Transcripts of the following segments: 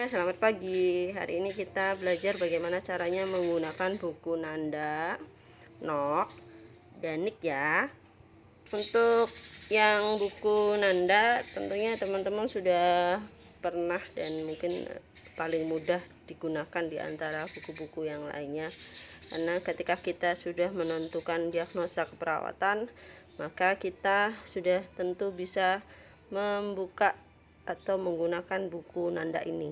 selamat pagi. Hari ini kita belajar bagaimana caranya menggunakan buku Nanda, Nok, dan Nik ya. Untuk yang buku Nanda tentunya teman-teman sudah pernah dan mungkin paling mudah digunakan di antara buku-buku yang lainnya. Karena ketika kita sudah menentukan diagnosa keperawatan, maka kita sudah tentu bisa membuka atau menggunakan buku Nanda ini.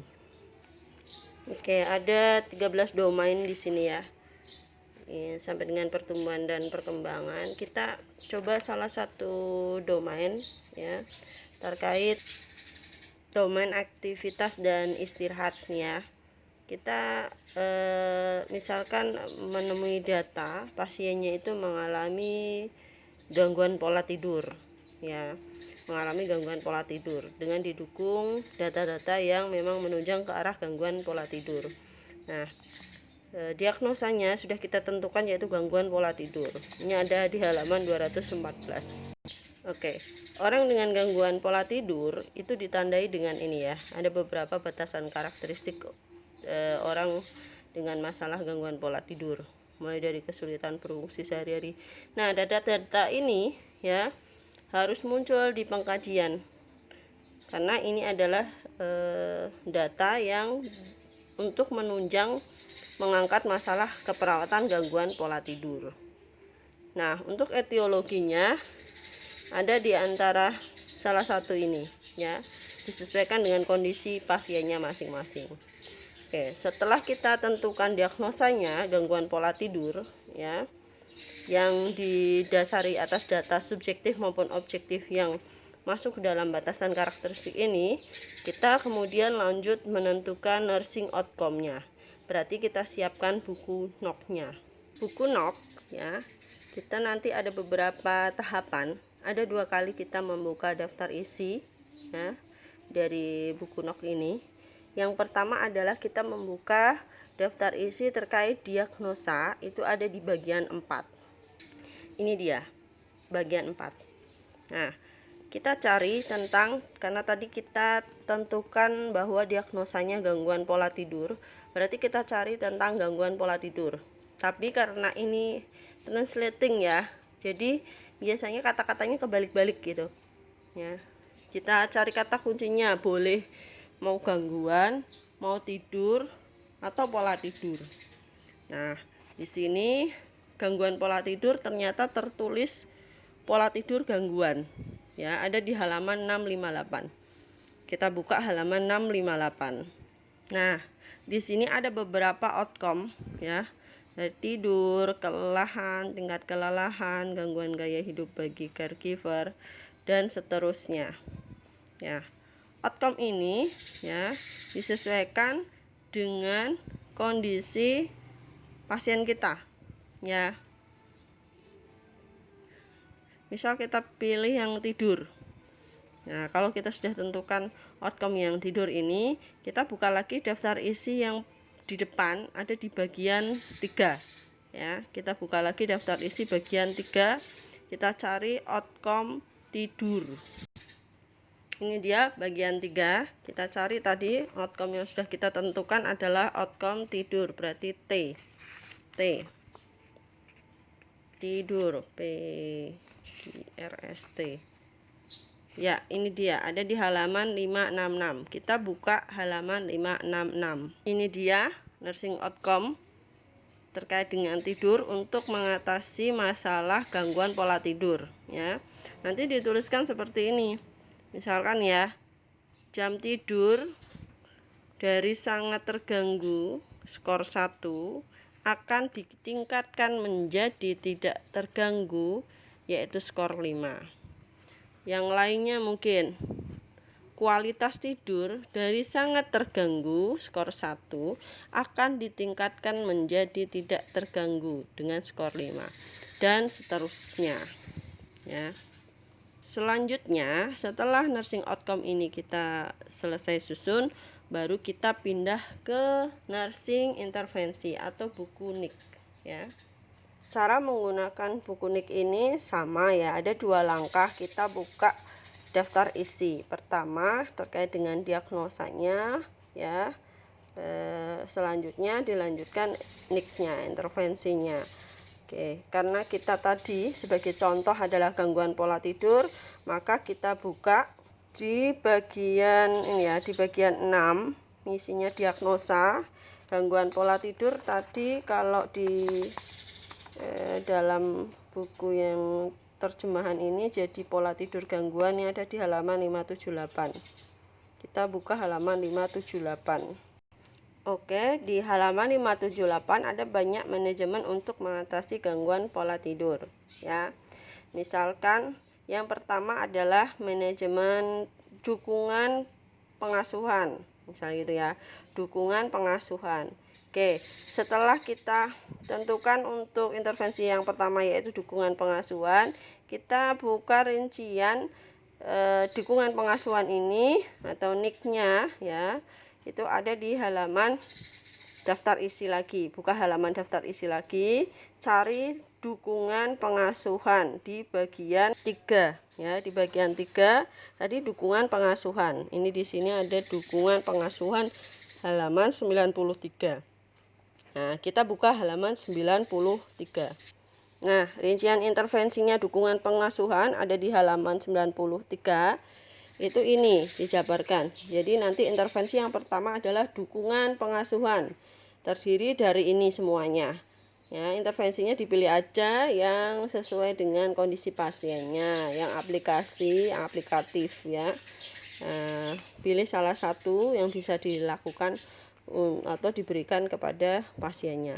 Oke, ada 13 domain di sini ya. Sampai dengan pertumbuhan dan perkembangan. Kita coba salah satu domain ya, terkait domain aktivitas dan istirahatnya. Kita misalkan menemui data pasiennya itu mengalami gangguan pola tidur ya, mengalami gangguan pola tidur dengan didukung data-data yang memang menunjang ke arah gangguan pola tidur. Nah, diagnosanya sudah kita tentukan, yaitu gangguan pola tidur. Ini ada di halaman 214. Oke, orang dengan gangguan pola tidur itu ditandai dengan ini ya. Ada beberapa batasan karakteristik orang dengan masalah gangguan pola tidur, mulai dari kesulitan berfungsi sehari-hari. Nah, data-data ini ya harus muncul di pengkajian, karena ini adalah data yang untuk menunjang mengangkat masalah keperawatan gangguan pola tidur. Nah, untuk etiologinya ada di antara salah satu ini ya, disesuaikan dengan kondisi pasiennya masing-masing. Oke, setelah kita tentukan diagnosanya gangguan pola tidur ya, yang didasari atas data subjektif maupun objektif yang masuk ke dalam batasan karakteristik ini, kita kemudian lanjut menentukan nursing outcome-nya. Berarti kita siapkan buku NOK-nya. Buku NOK ya, kita nanti ada beberapa tahapan. Ada 2 kali kita membuka daftar isi ya dari buku NOK ini. Yang pertama adalah kita membuka daftar isi terkait diagnosa, itu ada di bagian 4. Ini dia, bagian 4. Nah, kita cari tentang, karena tadi kita tentukan bahwa diagnosanya gangguan pola tidur, berarti kita cari tentang gangguan pola tidur. Tapi karena ini translating ya, jadi biasanya kata-katanya kebalik-balik gitu ya. Kita cari kata kuncinya, boleh mau gangguan, mau tidur, atau pola tidur. Nah, di sini gangguan pola tidur ternyata tertulis pola tidur gangguan ya, ada di halaman 658. Kita buka halaman 658. Nah, di sini ada beberapa outcome ya, dari tidur, kelelahan, tingkat kelelahan, gangguan gaya hidup bagi caregiver, dan seterusnya ya. Outcome ini ya disesuaikan dengan kondisi pasien kita ya. Misal kita pilih yang tidur. Nah, kalau kita sudah tentukan outcome yang tidur ini, kita buka lagi daftar isi yang di depan, ada di bagian 3 ya. Kita buka lagi daftar isi bagian 3, kita cari outcome tidur. Ini dia bagian 3. Kita cari tadi outcome yang sudah kita tentukan adalah outcome tidur, berarti T tidur, PRST ya. Ini dia, ada di halaman 566. Kita buka halaman 566. Ini dia nursing outcome terkait dengan tidur untuk mengatasi masalah gangguan pola tidur ya. Nanti dituliskan seperti ini. Misalkan ya, jam tidur dari sangat terganggu skor 1 akan ditingkatkan menjadi tidak terganggu, yaitu skor 5. Yang lainnya mungkin kualitas tidur dari sangat terganggu skor 1 akan ditingkatkan menjadi tidak terganggu dengan skor 5, dan seterusnya ya. Selanjutnya, setelah nursing outcome ini kita selesai susun, baru kita pindah ke nursing intervensi atau buku NIK ya. Cara menggunakan buku NIK ini sama ya, ada 2 langkah. Kita buka daftar isi. Pertama terkait dengan diagnosanya, ya. Selanjutnya dilanjutkan NIK-nya, intervensinya. Oke, karena kita tadi sebagai contoh adalah gangguan pola tidur, maka kita buka di bagian ini ya, di bagian 6, isinya diagnosa gangguan pola tidur. Tadi kalau di dalam buku yang terjemahan ini jadi pola tidur gangguan yang ada di halaman 578. Kita buka halaman 578. Oke, di halaman 578 ada banyak manajemen untuk mengatasi gangguan pola tidur, ya. Misalkan yang pertama adalah manajemen dukungan pengasuhan, misalnya gitu ya, dukungan pengasuhan. Oke, setelah kita tentukan untuk intervensi yang pertama yaitu dukungan pengasuhan, kita buka rincian dukungan pengasuhan ini atau NIK-nya ya. Itu ada di halaman daftar isi lagi. Buka halaman daftar isi lagi, cari dukungan pengasuhan di bagian 3 ya, di bagian 3 tadi dukungan pengasuhan. Ini di sini ada dukungan pengasuhan halaman 93. Nah, kita buka halaman 93. Nah, rincian intervensinya dukungan pengasuhan ada di halaman 93. Itu ini dijabarkan. Jadi nanti intervensi yang pertama adalah dukungan pengasuhan. Terdiri dari ini semuanya. Ya, intervensinya dipilih aja yang sesuai dengan kondisi pasiennya, yang aplikatif ya. Pilih salah satu yang bisa dilakukan atau diberikan kepada pasiennya.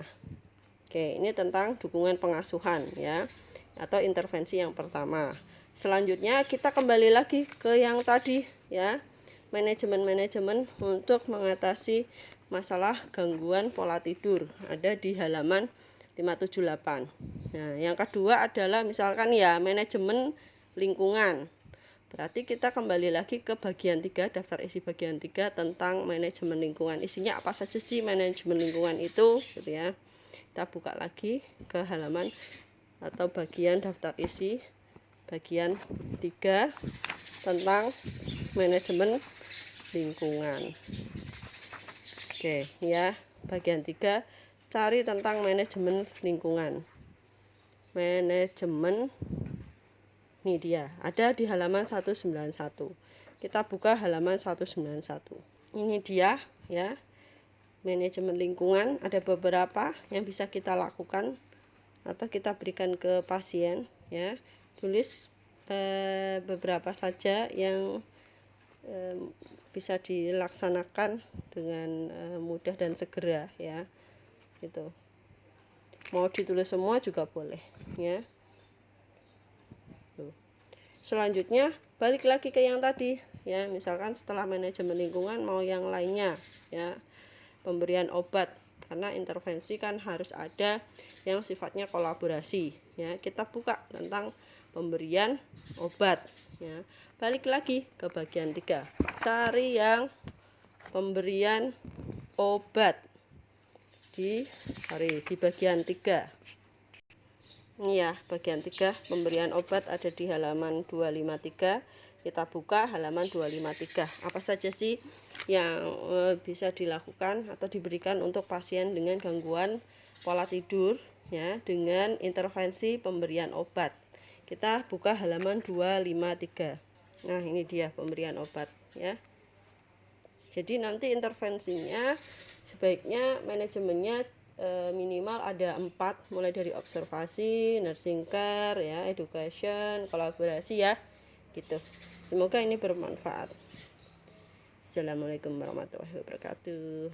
Oke, ini tentang dukungan pengasuhan ya, atau intervensi yang pertama. Selanjutnya kita kembali lagi ke yang tadi ya, manajemen untuk mengatasi masalah gangguan pola tidur ada di halaman 578. Nah, yang kedua adalah misalkan ya manajemen lingkungan. Berarti kita kembali lagi ke bagian 3, daftar isi bagian 3 tentang manajemen lingkungan. Isinya apa saja sih manajemen lingkungan itu gitu ya. Kita buka lagi ke halaman atau bagian daftar isi bagian 3 tentang manajemen lingkungan. Oke ya, bagian 3 cari tentang manajemen lingkungan. Manajemen ini dia, ada di halaman 191. Kita buka halaman 191. Ini dia ya. Manajemen lingkungan ada beberapa yang bisa kita lakukan atau kita berikan ke pasien ya. Tulis beberapa saja yang bisa dilaksanakan dengan mudah dan segera ya. Gitu. Mau ditulis semua juga boleh ya. Selanjutnya balik lagi ke yang tadi ya, misalkan setelah manajemen lingkungan mau yang lainnya ya, pemberian obat, karena intervensi kan harus ada yang sifatnya kolaborasi ya. Kita buka tentang pemberian obat ya. Balik lagi ke bagian 3, cari yang pemberian obat di bagian 3. Ini ya, bagian 3 pemberian obat ada di halaman 253. Kita buka halaman 253. Apa saja sih yang bisa dilakukan atau diberikan untuk pasien dengan gangguan pola tidur ya, dengan intervensi pemberian obat. Kita buka halaman 253. Nah, ini dia pemberian obat ya. Jadi nanti intervensinya sebaiknya manajemennya minimal ada 4, mulai dari observasi, nursing care ya, education, kolaborasi ya gitu. Semoga ini bermanfaat. Assalamualaikum warahmatullahi wabarakatuh.